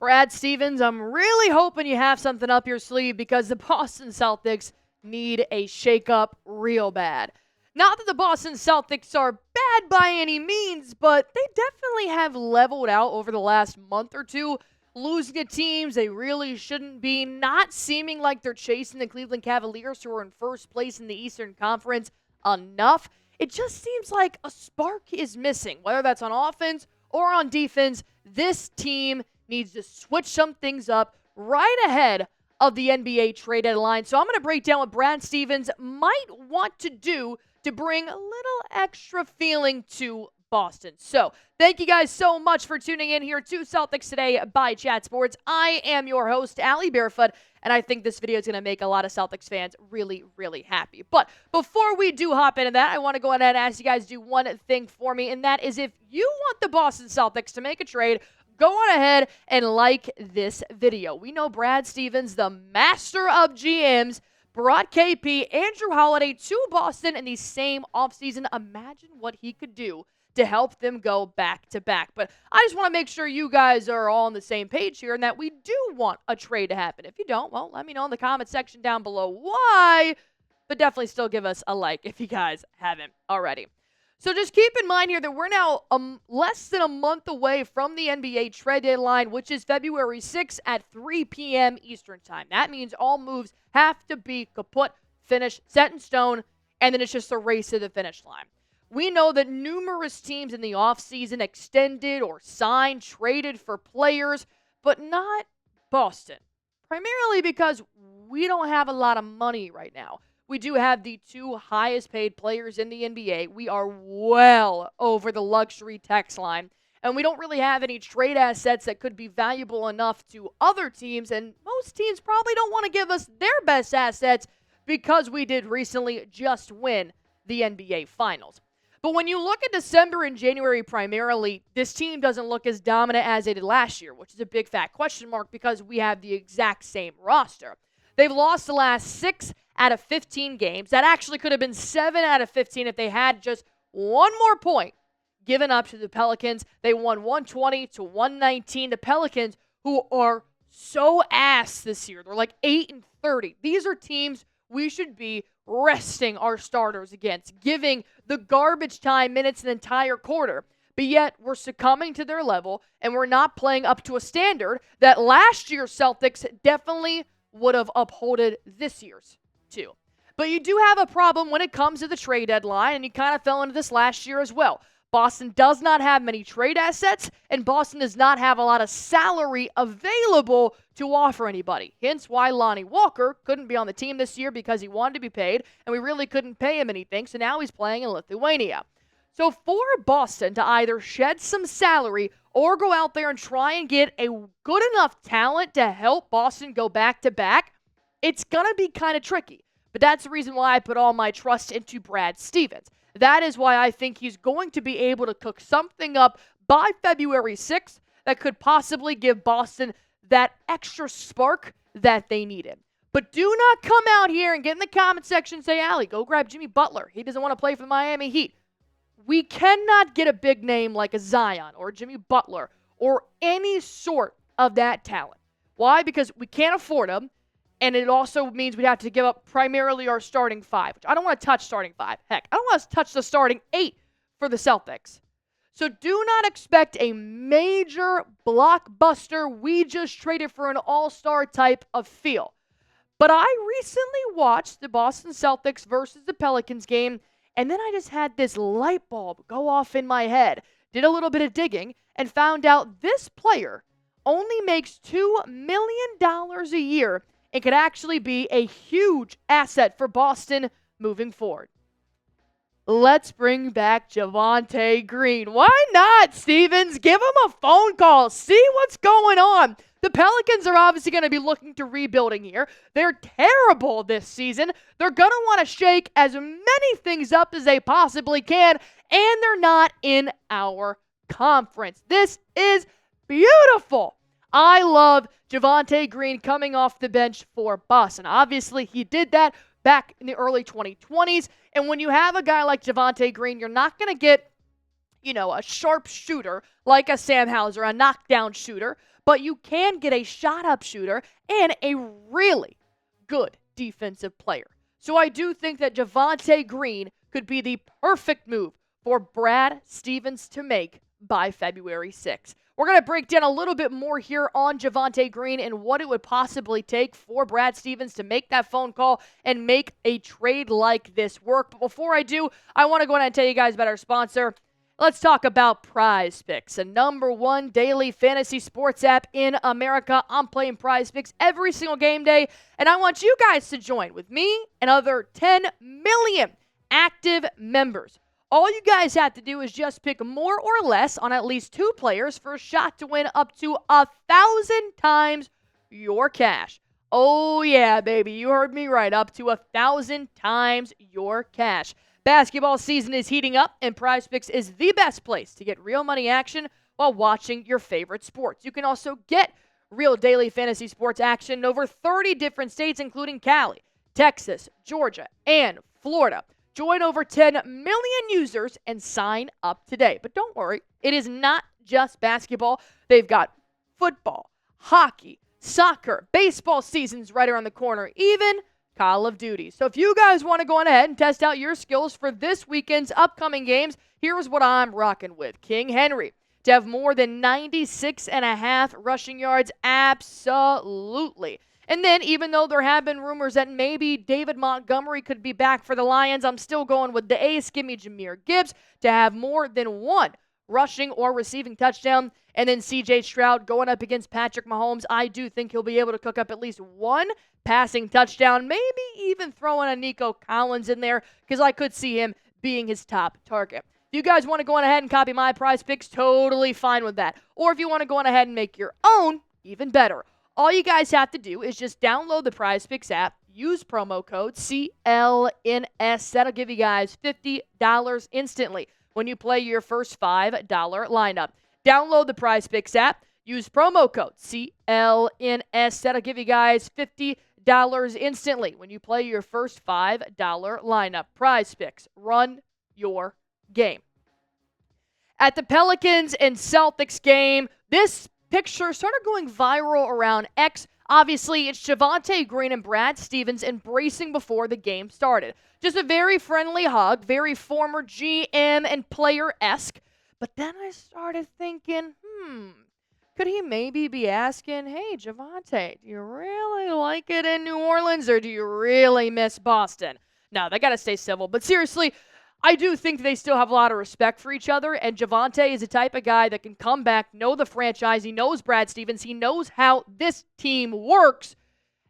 Brad Stevens, I'm really hoping you have something up your sleeve because the Boston Celtics need a shakeup real bad. Not that the Boston Celtics are bad by any means, but they definitely have leveled out over the last month or two, losing to teams they really shouldn't be, not seeming like they're chasing the Cleveland Cavaliers, who are in first place in the Eastern Conference, enough. It just seems like a spark is missing, whether that's on offense or on defense. This team needs to switch some things up right ahead of the NBA trade deadline. So I'm going to break down what Brad Stevens might want to do to bring a little extra feeling to Boston. So thank you guys so much for tuning in here to Celtics Today by Chat Sports. I am your host, Allie Barefoot, and I think this video is going to make a lot of Celtics fans really, really happy. But before we do hop into that, I want to go ahead and ask you guys to do one thing for me, and that is if you want the Boston Celtics to make a trade, go on ahead and like this video. We know Brad Stevens, the master of GMs, brought KP, Andrew Holiday to Boston in the same offseason. Imagine what he could do to help them go back-to-back. But I just want to make sure you guys are all on the same page here and that we do want a trade to happen. If you don't, well, let me know in the comment section down below why, but definitely still give us a like if you guys haven't already. So just keep in mind here that we're now less than a month away from the NBA trade deadline, which is February 6th at 3 p.m. Eastern Time. That means all moves have to be kaput, finished, set in stone, and then it's just a race to the finish line. We know that numerous teams in the offseason extended or signed, traded for players, but not Boston. Primarily because we don't have a lot of money right now. We do have the two highest paid players in the NBA. We are well over the luxury tax line. And we don't really have any trade assets that could be valuable enough to other teams. And most teams probably don't want to give us their best assets because we did recently just win the NBA Finals. But when you look at December and January primarily, this team doesn't look as dominant as it did last year, which is a big fat question mark because we have the exact same roster. They've lost the last 6 out of 15 games. That actually could have been 7 out of 15 if they had just one more point given up to the Pelicans. They won 120-119. The Pelicans, who are so ass this year, they're like 8-30. These are teams we should be resting our starters against, giving the garbage time minutes an entire quarter. But yet, we're succumbing to their level, and we're not playing up to a standard that last year's Celtics definitely would have upholded this year's too. But you do have a problem when it comes to the trade deadline, and you kind of fell into this last year as well. Boston does not have many trade assets, and Boston does not have a lot of salary available to offer anybody. Hence why Lonnie Walker couldn't be on the team this year because he wanted to be paid, and we really couldn't pay him anything, so now he's playing in Lithuania. So for Boston to either shed some salary or go out there and try and get a good enough talent to help Boston go back-to-back, it's going to be kind of tricky. But that's the reason why I put all my trust into Brad Stevens. That is why I think he's going to be able to cook something up by February 6th that could possibly give Boston that extra spark that they needed. But do not come out here and get in the comment section and say, Allie, go grab Jimmy Butler. He doesn't want to play for the Miami Heat. We cannot get a big name like a Zion or Jimmy Butler or any sort of that talent. Why? Because we can't afford them. And it also means we'd have to give up primarily our starting 5, which I don't want to touch starting 5. Heck, I don't want to touch the starting 8 for the Celtics. So do not expect a major blockbuster, we just traded for an all-star type of feel. But I recently watched the Boston Celtics versus the Pelicans game, and then I just had this light bulb go off in my head. Did a little bit of digging and found out this player only makes $2 million a year and could actually be a huge asset for Boston moving forward. Let's bring back Javonte Green. Why not, Stevens? Give him a phone call. See what's going on. The Pelicans are obviously going to be looking to rebuilding here. They're terrible this season. They're going to want to shake as many things up as they possibly can, and they're not in our conference. This is beautiful. I love Javonte Green coming off the bench for Boston. Obviously, he did that back in the early 2020s. And when you have a guy like Javonte Green, you're not going to get a sharp shooter like a Sam Hauser, a knockdown shooter, but you can get a shot-up shooter and a really good defensive player. So I do think that Javonte Green could be the perfect move for Brad Stevens to make by February 6th. We're going to break down a little bit more here on Javonte Green and what it would possibly take for Brad Stevens to make that phone call and make a trade like this work. But before I do, I want to go ahead and tell you guys about our sponsor. Let's talk about Prize Picks, the #1 daily fantasy sports app in America. I'm playing Prize Picks every single game day, and I want you guys to join with me and other 10 million active members. All you guys have to do is just pick more or less on at least 2 players for a shot to win up to 1,000 times your cash. Oh yeah, baby, you heard me right, up to 1,000 times your cash. Basketball season is heating up, and Prize Picks is the best place to get real money action while watching your favorite sports. You can also get real daily fantasy sports action in over 30 different states, including Cali, Texas, Georgia, and Florida. Join over 10 million users and sign up today. But don't worry, it is not just basketball. They've got football, hockey, soccer, baseball season's right around the corner, even Call of Duty. So if you guys want to go on ahead and test out your skills for this weekend's upcoming games, here's what I'm rocking with. King Henry to have more than 96.5 rushing yards, absolutely. And then, even though there have been rumors that maybe David Montgomery could be back for the Lions, I'm still going with the ace. Give me Jahmyr Gibbs to have more than 1 rushing or receiving touchdown. And then C.J. Stroud going up against Patrick Mahomes. I do think he'll be able to cook up at least 1 passing touchdown, maybe even throwing a Nico Collins in there, because I could see him being his top target. If you guys want to go on ahead and copy my Prize Picks, totally fine with that. Or if you want to go on ahead and make your own, even better. All you guys have to do is just download the Prize Picks app, use promo code CLNS. That'll give you guys $50 instantly when you play your first $5 lineup. Download the Prize Picks app, use promo code CLNS. That'll give you guys $50 instantly when you play your first $5 lineup. Prize Picks, run your game. At the Pelicans and Celtics game, this picture started going viral around X. Obviously, it's Javonte Green and Brad Stevens embracing before the game started. Just a very friendly hug, very former GM and player-esque. But then I started thinking, could he maybe be asking, hey, Javonte, do you really like it in New Orleans or do you really miss Boston? No, they got to stay civil. But seriously, I do think they still have a lot of respect for each other, and Javonte is the type of guy that can come back, know the franchise, he knows Brad Stevens, he knows how this team works,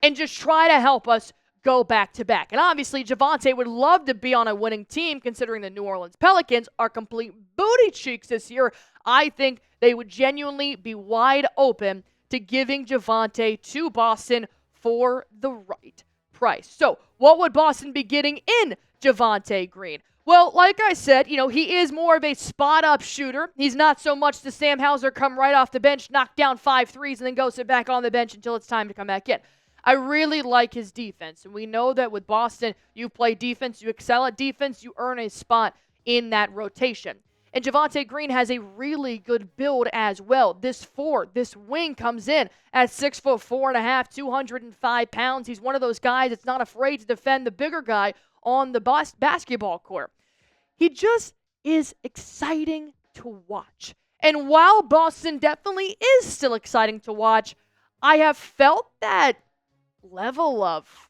and just try to help us go back-to-back. And obviously, Javonte would love to be on a winning team, considering the New Orleans Pelicans are complete booty cheeks this year. I think they would genuinely be wide open to giving Javonte to Boston for the right price. So, what would Boston be getting in Javonte Green? Well, like I said, he is more of a spot-up shooter. He's not so much the Sam Hauser come right off the bench, knock down 5 threes, and then go sit back on the bench until it's time to come back in. I really like his defense, and we know that with Boston, you play defense, you excel at defense, you earn a spot in that rotation. And Javonte Green has a really good build as well. This wing comes in at 6'4.5", 205 pounds. He's one of those guys that's not afraid to defend the bigger guy on the basketball court. He just is exciting to watch. And while Boston definitely is still exciting to watch, I have felt that level of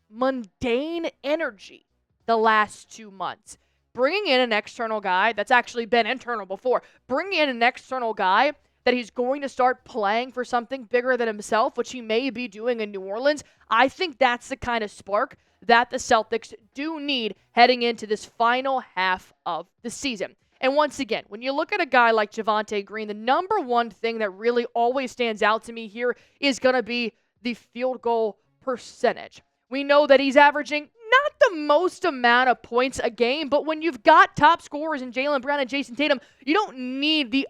mundane energy the last 2 months. Bringing in an external guy that's actually been internal before, bringing in an external guy that he's going to start playing for something bigger than himself, which he may be doing in New Orleans, I think that's the kind of spark that the Celtics do need heading into this final half of the season. And once again, when you look at a guy like Javonte Green, the number one thing that really always stands out to me here is going to be the field goal percentage. We know that he's averaging not the most amount of points a game, but when you've got top scorers in Jaylen Brown and Jayson Tatum, you don't need the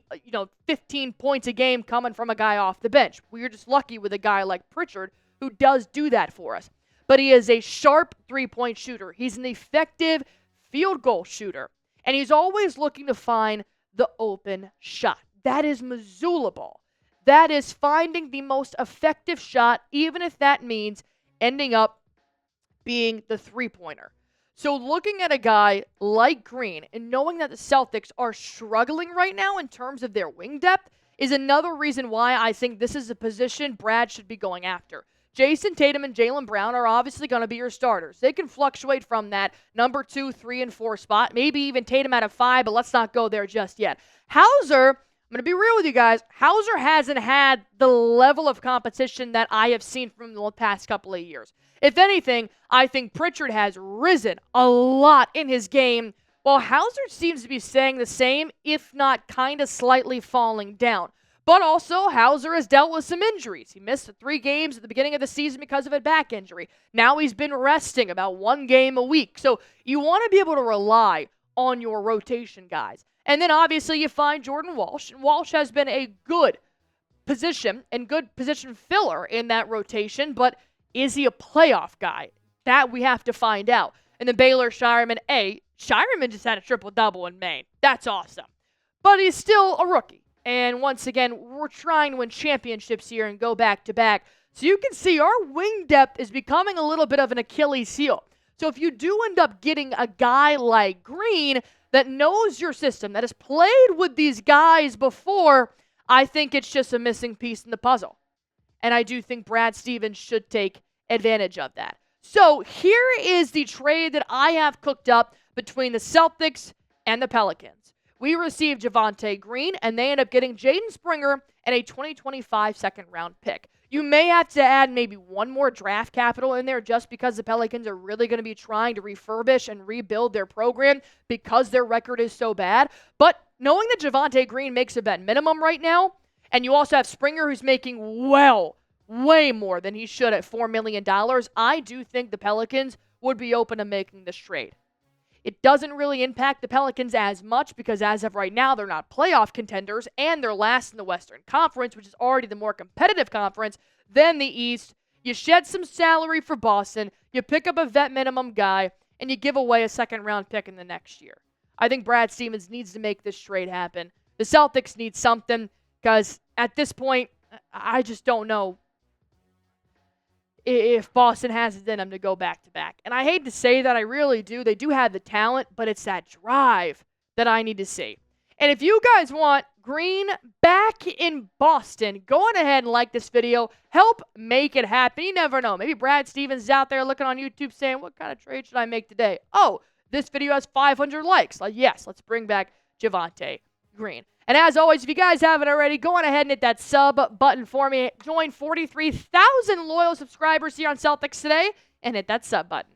15 points a game coming from a guy off the bench. We're just lucky with a guy like Pritchard who does do that for us. But he is a sharp three-point shooter. He's an effective field goal shooter. And he's always looking to find the open shot. That is Missoula ball. That is finding the most effective shot, even if that means ending up being the three-pointer. So looking at a guy like Green and knowing that the Celtics are struggling right now in terms of their wing depth is another reason why I think this is a position Brad should be going after. Jayson Tatum and Jaylen Brown are obviously going to be your starters. They can fluctuate from that number 2, 3, and 4 spot. Maybe even Tatum out of 5, but let's not go there just yet. Hauser, I'm going to be real with you guys. Hauser hasn't had the level of competition that I have seen from the past couple of years. If anything, I think Pritchard has risen a lot in his game, while Hauser seems to be staying the same, if not kind of slightly falling down. But also, Hauser has dealt with some injuries. He missed 3 games at the beginning of the season because of a back injury. Now he's been resting about 1 game a week. So you want to be able to rely on your rotation guys. And then obviously you find Jordan Walsh. And Walsh has been a good position and good position filler in that rotation, but is he a playoff guy? That we have to find out. And then Baylor Scheierman, Scheierman just had a triple-double in Maine. That's awesome. But he's still a rookie. And once again, we're trying to win championships here and go back-to-back. So you can see our wing depth is becoming a little bit of an Achilles heel. So if you do end up getting a guy like Green that knows your system, that has played with these guys before, I think it's just a missing piece in the puzzle. And I do think Brad Stevens should take advantage of that. So here is the trade that I have cooked up between the Celtics and the Pelicans. We received Javonte Green, and they end up getting Jaden Springer and a 2025 second-round pick. You may have to add maybe one more draft capital in there just because the Pelicans are really going to be trying to refurbish and rebuild their program because their record is so bad. But knowing that Javonte Green makes a vet minimum right now, and you also have Springer who's making way more than he should at $4 million, I do think the Pelicans would be open to making this trade. It doesn't really impact the Pelicans as much because as of right now, they're not playoff contenders and they're last in the Western Conference, which is already the more competitive conference than the East. You shed some salary for Boston, you pick up a vet minimum guy, and you give away a second-round pick in the next year. I think Brad Stevens needs to make this trade happen. The Celtics need something because at this point, I just don't know if Boston has it in them to go back-to-back. And I hate to say that, I really do. They do have the talent, but it's that drive that I need to see. And if you guys want Green back in Boston, go on ahead and like this video. Help make it happen. You never know. Maybe Brad Stevens is out there looking on YouTube saying, what kind of trade should I make today? Oh, this video has 500 likes. Like, yes, let's bring back Javonte Green. And as always, if you guys haven't already, go on ahead and hit that sub button for me. Join 43,000 loyal subscribers here on Celtics Today and hit that sub button.